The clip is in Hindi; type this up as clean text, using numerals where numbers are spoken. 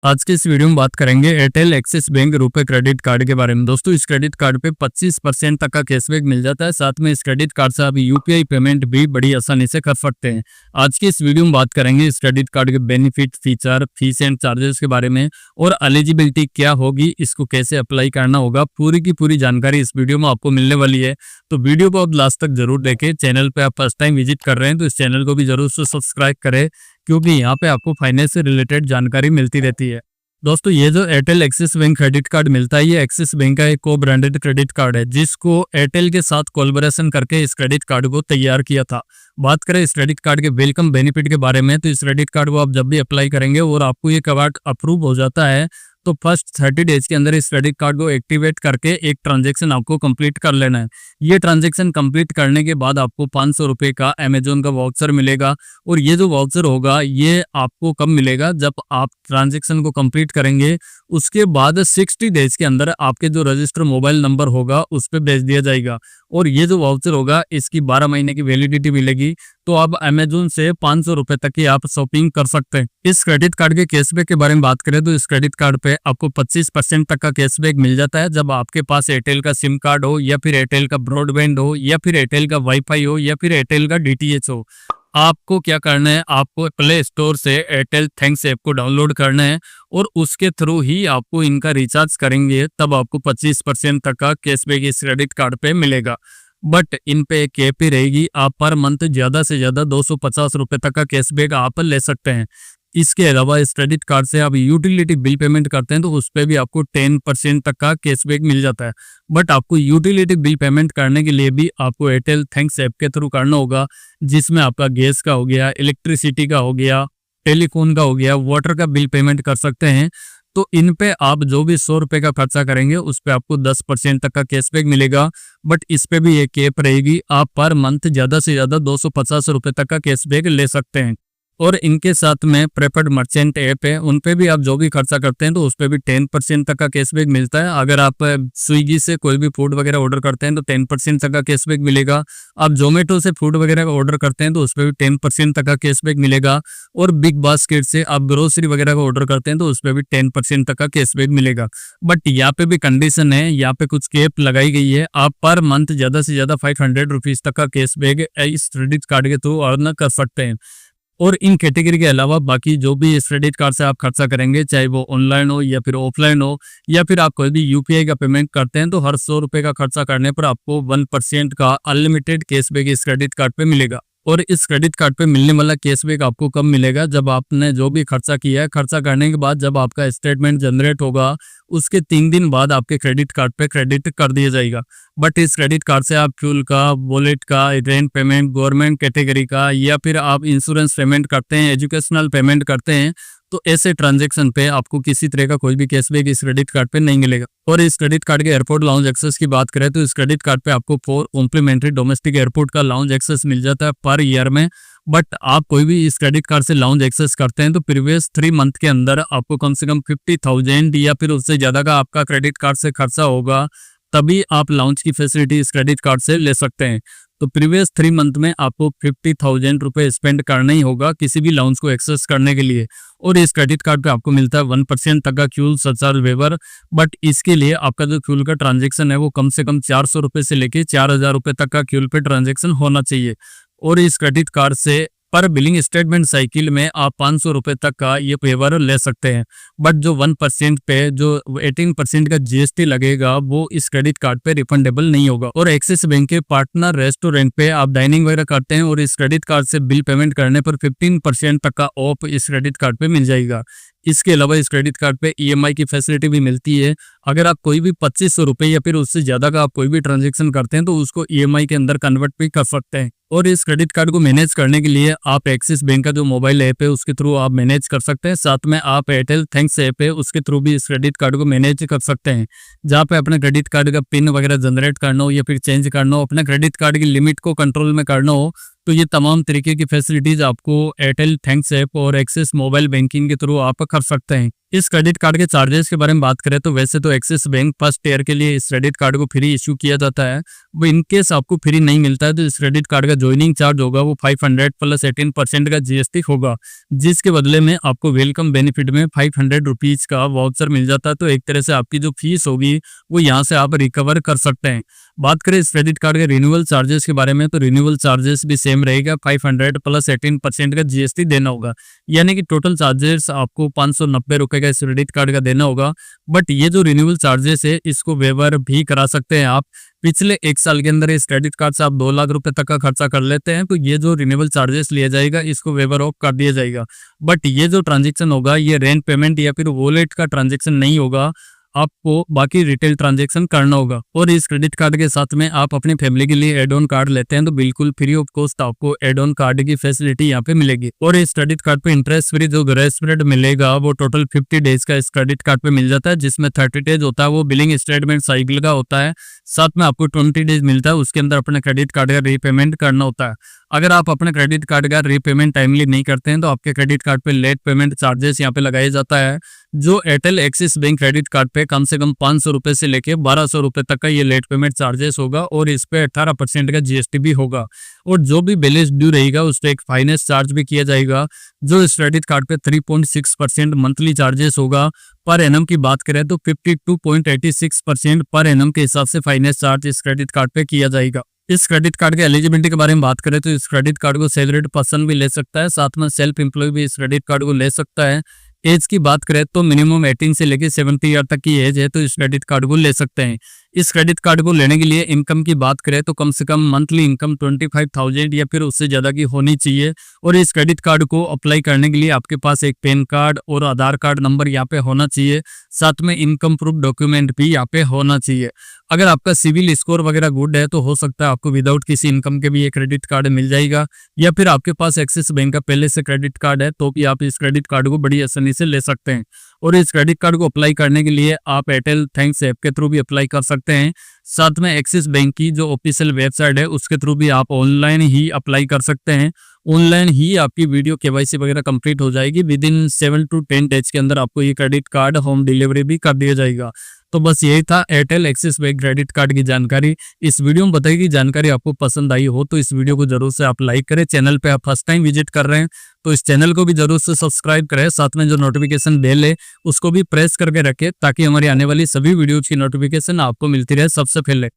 आज के इस वीडियो में बात करेंगे एयरटेल एक्सिस बैंक रुपए क्रेडिट कार्ड के बारे में। दोस्तों, इस क्रेडिट कार्ड पे 25% तक का कैशबैक मिल जाता है। साथ में इस क्रेडिट कार्ड से आप यूपीआई पेमेंट भी बड़ी आसानी से कर सकते हैं। आज की इस वीडियो में बात करेंगे इस क्रेडिट कार्ड के benefit, feature, fees and charges के बारे में और एलिजिबिलिटी क्या होगी, इसको कैसे अप्लाई करना होगा। पूरी की पूरी जानकारी इस वीडियो में आपको मिलने वाली है, तो वीडियो को आप लास्ट तक जरूर देखें। चैनल पे आप फर्स्ट टाइम विजिट कर रहे हैं तो इस चैनल को भी जरूर से सब्सक्राइब करें, क्योंकि यहाँ पे आपको फाइनेंस से रिलेटेड जानकारी मिलती रहती है। दोस्तों, ये जो Airtel axis bank credit card मिलता है, ये एक्सिस बैंक का एक को ब्रांडेड क्रेडिट कार्ड है, जिसको एयरटेल के साथ कोलैबोरेशन करके इस क्रेडिट कार्ड को तैयार किया था। बात करें इस क्रेडिट कार्ड के वेलकम बेनिफिट के बारे में, तो इस क्रेडिट कार्ड को आप जब भी अप्लाई करेंगे और आपको ये कार्ड अप्रूव हो जाता है, तो फर्स्ट 30 डेज के अंदर इस क्रेडिट कार्ड को एक्टिवेट करके एक ट्रांजैक्शन आपको कंप्लीट कर लेना है। ये ट्रांजैक्शन कंप्लीट करने के बाद आपको 500 रुपये का अमेजोन का वाउचर मिलेगा। और ये जो वाउचर होगा ये आपको कब मिलेगा, जब आप ट्रांजैक्शन को कंप्लीट करेंगे उसके बाद 60 डेज के अंदर आपके जो रजिस्टर मोबाइल नंबर होगा उस पर भेज दिया जाएगा। और ये जो वाउचर होगा इसकी 12 महीने की वैलिडिटी मिलेगी, तो आप अमेजोन से 500 रुपये तक की आप शॉपिंग कर सकते हैं। इस क्रेडिट कार्ड के कैशबैक के बारे में बात करें तो इस क्रेडिट कार्ड पे आपको 25% तक का कैशबैक मिल जाता है, जब आपके पास एयरटेल का सिम कार्ड हो या फिर एयरटेल का ब्रॉडबैंड हो या फिर एयरटेल का वाईफाई हो या फिर एयरटेल का डीटीएच हो। आपको क्या करना है, आपको प्ले स्टोर से एयरटेल थैंक्स ऐप को डाउनलोड करना है और उसके थ्रू ही आपको इनका रिचार्ज करेंगे, तब आपको 25% तक का कैशबैक इस क्रेडिट कार्ड पे मिलेगा। बट इन पे एक कैप ही रहेगी, आप पर मंथ ज्यादा से ज्यादा 250 रुपये तक का कैशबैक आप ले सकते हैं। इसके अलावा इस क्रेडिट कार्ड से आप यूटिलिटी बिल पेमेंट करते हैं तो उस पर भी आपको 10% तक का कैशबैक मिल जाता है। बट आपको यूटिलिटी बिल पेमेंट करने के लिए भी आपको एयरटेल थैंक्स ऐप के थ्रू करना होगा, जिसमें आपका गैस का हो गया, इलेक्ट्रिसिटी का हो गया, टेलीफोन का हो गया, वाटर का बिल पेमेंट कर सकते हैं। तो इन पे आप जो भी 100 रुपये का खर्चा करेंगे उस पे आपको 10% तक का कैशबैक मिलेगा। बट इस पे भी एक कैप रहेगी, आप पर मंथ ज्यादा से ज्यादा 250 रुपये तक का कैशबैक ले सकते हैं। और इनके साथ में प्रेफर्ड मर्चेंट ऐप है, उन पे भी आप जो भी खर्चा करते हैं तो उस पे भी 10% तक का कैशबैक मिलता है। अगर आप स्विगी से कोई भी फूड वगैरह ऑर्डर करते हैं तो 10% तक का कैशबैक मिलेगा। आप जोमेटो से फूड वगैरह का ऑर्डर करते हैं तो उस पर भी 10% तक का कैशबैक मिलेगा। और बिग बास्केट से आप ग्रोसरी वगैरह का ऑर्डर करते हैं तो उस पर भी 10% तक का कैशबैक मिलेगा। बट यहाँ पे भी कंडीशन है, यहाँ पे कुछ कैप लगाई गई है, आप पर मंथ ज्यादा से ज्यादा 500 रुपीज तक का कैशबैक इस क्रेडिट कार्ड के थ्रू अर्न कर सकते हैं। और इन कैटेगरी के अलावा बाकी जो भी इस क्रेडिट कार्ड से आप खर्चा करेंगे, चाहे वो ऑनलाइन हो या फिर ऑफलाइन हो या फिर आप कोई भी यूपीआई का पेमेंट करते हैं, तो हर 100 रुपये का खर्चा करने पर आपको 1% का अनलिमिटेड कैशबैक इस क्रेडिट कार्ड पे मिलेगा। और इस क्रेडिट कार्ड पे मिलने वाला कैशबैक आपको कब मिलेगा, जब आपने जो भी खर्चा किया है, खर्चा करने के बाद जब आपका स्टेटमेंट जनरेट होगा उसके 3 दिन बाद आपके क्रेडिट कार्ड पे क्रेडिट कर दिया जाएगा। बट इस क्रेडिट कार्ड से आप फ्यूल का, वॉलेट का, रेंट पेमेंट, गवर्नमेंट कैटेगरी का या फिर आप इंश्योरेंस पेमेंट करते हैं, एजुकेशनल पेमेंट करते हैं, तो ऐसे ट्रांजैक्शन पे आपको किसी तरह का कोई भी कैशबैक इस क्रेडिट कार्ड पे नहीं मिलेगा। और इस क्रेडिट कार्ड के एयरपोर्ट लाउंज एक्सेस की बात करें तो इस क्रेडिट कार्ड पे आपको 4 कॉम्प्लीमेंट्री डोमेस्टिक एयरपोर्ट का लाउंज एक्सेस मिल जाता है पर ईयर में। बट आप कोई भी इस क्रेडिट कार्ड से लाउंज एक्सेस करते हैं तो प्रीवियस 3 मंथ के अंदर आपको कम से कम 50,000 या फिर उससे ज्यादा का आपका क्रेडिट कार्ड से खर्चा होगा, तभी आप लाउंज की फैसिलिटी इस क्रेडिट कार्ड से ले सकते हैं। तो प्रीवियस 3 मंथ में आपको 50,000 रुपये स्पेंड करना ही होगा किसी भी लाउंज को एक्सेस करने के लिए। और इस क्रेडिट कार्ड पे आपको मिलता है 1% तक का फ्यूल सरचार्ज वेवर। बट इसके लिए आपका जो फ्यूल का ट्रांजैक्शन है वो कम से कम 400 रुपये से लेके 4,000 रुपये तक का फ्यूल पे ट्रांजैक्शन होना चाहिए। और इस क्रेडिट कार्ड से पर बिलिंग स्टेटमेंट साइकिल में आप 500 रुपये तक का ये वेवर ले सकते हैं। बट जो 1% पे जो 18% का जीएसटी लगेगा वो इस क्रेडिट कार्ड पे रिफंडेबल नहीं होगा। और एक्सिस बैंक के पार्टनर रेस्टोरेंट पे आप डाइनिंग वगैरह करते हैं और इस क्रेडिट कार्ड से बिल पेमेंट करने पर 15% तक का ऑफ इस क्रेडिट कार्ड पे मिल जाएगा। इसके अलावा इस क्रेडिट कार्ड पे ईएमआई की फैसिलिटी भी मिलती है। अगर आप कोई भी 2500 रुपये या फिर उससे ज्यादा का आप कोई भी ट्रांजैक्शन करते हैं तो उसको ईएमआई के अंदर कन्वर्ट भी कर सकते हैं। और इस क्रेडिट कार्ड को मैनेज करने के लिए आप एक्सिस बैंक का जो मोबाइल ऐप है उसके थ्रू आप मैनेज कर सकते हैं। साथ में आप एयरटेल थैंक्स ऐप है उसके थ्रू भी इस क्रेडिट कार्ड को मैनेज कर सकते हैं, जहाँ पे अपने क्रेडिट कार्ड का पिन वगैरह जनरेट करना हो या फिर चेंज करना हो, अपने क्रेडिट कार्ड की लिमिट को कंट्रोल में करना हो, तो ये तमाम तरीके की फैसिलिटीज आपको एयरटेल थैंक्स ऐप और एक्सिस मोबाइल बैंकिंग के थ्रू आप कर सकते हैं। इस क्रेडिट कार्ड के चार्जेस के बारे में बात करें तो वैसे तो एक्सिस बैंक फर्स्ट ईयर के लिए इस क्रेडिट कार्ड को फ्री इशू किया जाता है। वो इनकेस आपको फ्री नहीं मिलता है तो इस क्रेडिट कार्ड का ज्वाइनिंग चार्ज होगा वो 500 प्लस 18% का जीएसटी होगा, जिसके बदले में आपको वेलकम बेनिफिट में 500 रुपीज का वाउचर मिल जाता है। तो एक तरह से आपकी जो फीस होगी वो यहाँ से आप रिकवर कर सकते हैं। बात करें इस क्रेडिट कार्ड के रिन्यूअल चार्जेस के बारे में तो रिन्यूअल चार्जेस भी सेम रहेगा, 500 प्लस 18% का जीएसटी देना होगा, यानी कि टोटल चार्जेस आपको 590 रुपए का इस क्रेडिट कार्ड का देना होगा। बट ये जो रिन्यूअल चार्जेस है इसको वेवर भी करा सकते हैं आप। पिछले 1 साल के अंदर इस क्रेडिट कार्ड से आप 2 लाख रुपए तक का खर्चा कर लेते हैं तो ये जो रिन्यूअल चार्जेस लिया जाएगा इसको वेवर ऑफ कर दिया जाएगा। बट ये जो ट्रांजेक्शन होगा ये रेंट पेमेंट या फिर वॉलेट का ट्रांजेक्शन नहीं होगा, आपको बाकी रिटेल ट्रांजैक्शन करना होगा। और इस क्रेडिट कार्ड के साथ में आप अपनी फैमिली के लिए एड ऑन कार्ड लेते हैं तो बिल्कुल फ्री ऑफ कॉस्ट आपको एड ऑन कार्ड की फैसिलिटी यहाँ पे मिलेगी। और इस क्रेडिट कार्ड पे इंटरेस्ट फ्री जो ग्रेस पीरियड मिलेगा वो टोटल 50 डेज का इस क्रेडिट कार्ड पे मिल जाता है, जिसमें 30 डेज होता है वो बिलिंग स्टेटमेंट साइकिल का होता है, साथ में आपको 20 डेज मिलता है उसके अंदर अपने क्रेडिट कार्ड का रीपेमेंट करना होता है। अगर आप अपने क्रेडिट कार्ड का रीपेमेंट टाइमली नहीं करते हैं तो आपके क्रेडिट कार्ड पे लेट पेमेंट चार्जेस यहाँ पे लगाया जाता है, जो Airtel axis bank credit card पे कम से कम 500 रुपए से लेके 1200 रुपए तक का ये लेट पेमेंट चार्जेस होगा और इस पे 18% का जीएसटी भी होगा। और जो भी बैलेंस ड्यू रहेगा उस पर एक फाइनेंस चार्ज भी किया जाएगा, जो इस क्रेडिट कार्ड पे 3.6% मंथली चार्जेस होगा। पर एनम की बात करें तो 52.86% पर एनम के हिसाब से फाइनेंस चार्ज इस क्रेडिट कार्ड पे किया जाएगा। इस क्रेडिट कार्ड के एलिजिबिलिटी के बारे में बात करें तो इस क्रेडिट कार्ड को सैलरीड पर्सन भी ले सकता है, साथ में सेल्फ एम्प्लॉय भी इस क्रेडिट कार्ड को ले सकता है। एज की बात करें तो मिनिमम 18 से लेकर 70 ईयर तक की एज है तो इस क्रेडिट कार्ड को ले सकते हैं। इस क्रेडिट कार्ड को लेने के लिए इनकम की बात करें तो कम से कम मंथली इनकम 25,000 या फिर उससे ज्यादा की होनी चाहिए। और इस क्रेडिट कार्ड को अप्लाई करने के लिए आपके पास एक पैन कार्ड और आधार कार्ड नंबर यहाँ पे होना चाहिए, साथ में इनकम प्रूफ डॉक्यूमेंट भी यहाँ पे होना चाहिए। अगर आपका सिविल स्कोर वगैरह गुड है तो हो सकता है आपको विदाउट किसी इनकम के भी ये क्रेडिट कार्ड मिल जाएगा, या फिर आपके पास एक्सिस बैंक का पहले से क्रेडिट कार्ड है तो भी आप इस क्रेडिट कार्ड को बड़ी आसानी से ले सकते हैं। और इस क्रेडिट कार्ड को अप्लाई करने के लिए आप एयरटेल थैंक्स ऐप के थ्रू भी अप्लाई कर सकते हैं, साथ में एक्सिस बैंक की जो ऑफिशियल वेबसाइट है उसके थ्रू भी आप ऑनलाइन ही अप्लाई कर सकते हैं। ऑनलाइन ही आपकी वीडियो केवाईसी वगैरह कंप्लीट हो जाएगी, विद इन 7 to 10 डेज के अंदर आपको ये क्रेडिट कार्ड होम डिलीवरी भी कर दिया जाएगा। तो बस यही था Airtel axis bank credit card की जानकारी। इस वीडियो में बताई गई जानकारी आपको पसंद आई हो तो इस वीडियो को जरूर से आप लाइक करें। चैनल पे आप फर्स्ट टाइम विजिट कर रहे हैं तो इस चैनल को भी जरूर से सब्सक्राइब करें, साथ में जो नोटिफिकेशन बेल है उसको भी प्रेस करके रखें ताकि हमारी आने वाली सभी वीडियोज की नोटिफिकेशन आपको मिलती रहे सबसे पहले।